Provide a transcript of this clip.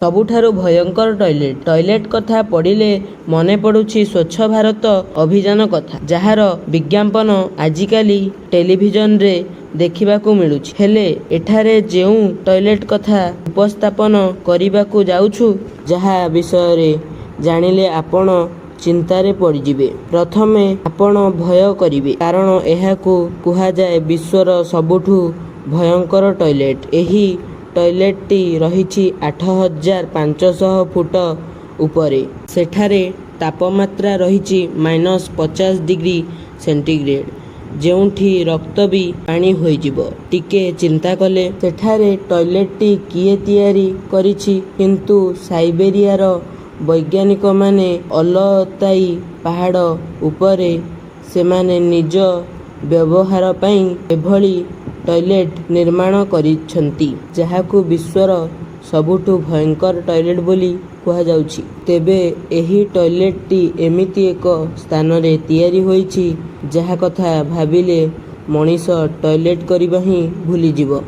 ସବୁଠାରୁ ଭୟଙ୍କର toilet. Toilet କଥା ପଡ଼ିଲେ ମନେ ପଡ଼ୁଛି ସ୍ୱଚ୍ଛ ଭାରତ ଅଭିଯାନ କଥା, ଯାହାର ବିଜ୍ଞାପନ ଆଜିକାଲି ଟେଲିଭିଜନରେ ଦେଖିବାକୁ ମିଳୁଛି। ହେଲେ ଏଠାରେ ଯେଉଁ ଟଏଲେଟ୍ କଥା ଉପସ୍ଥାପନ କରିବାକୁ ଯାଉଛୁ, ଯାହା ବିଷୟରେ ଜାଣିଲେ ଆପଣ ଚିନ୍ତାରେ ପଡ଼ିଯିବେ। ପ୍ରଥମେ ଆପଣ ଭୟ କରିବେ, କାରଣ ଏହାକୁ କୁହାଯାଏ ବିଶ୍ୱର ସବୁଠୁ ଭୟଙ୍କର ଟଏଲେଟ୍। ଏହି ଟଏଲେଟ୍ଟି ରହିଛି 8500 ଫୁଟ ଉପରେ। ସେଠାରେ ତାପମାତ୍ରା ରହିଛି -50 ଡିଗ୍ରୀ ସେଣ୍ଟିଗ୍ରେଡ୍, ଯେଉଁଠି ରକ୍ତ ବି ପାଣି ହୋଇଯିବ। ଟିକେ ଚିନ୍ତା କଲେ, ସେଠାରେ ଟଏଲେଟ୍ଟି କିଏ ତିଆରି କରିଛି? କିନ୍ତୁ ସାଇବେରିଆର ବୈଜ୍ଞାନିକମାନେ ଅଲତାଇ ପାହାଡ଼ ଉପରେ ସେମାନେ ନିଜ ବ୍ୟବହାର ପାଇଁ ଏଭଳି ଟଏଲେଟ୍ ନିର୍ମାଣ କରିଛନ୍ତି, ଯାହାକୁ ବିଶ୍ୱର ସବୁଠୁ ଭୟଙ୍କର ଟଏଲେଟ୍ ବୋଲି କୁହାଯାଉଛି। ତେବେ ଏହି ଟଏଲେଟ୍ଟି ଏମିତି ଏକ ସ୍ଥାନରେ ତିଆରି ହୋଇଛି, ଯାହା କଥା ଭାବିଲେ ମଣିଷ ଟଏଲେଟ୍ କରିବା ହିଁ ଭୁଲିଯିବ।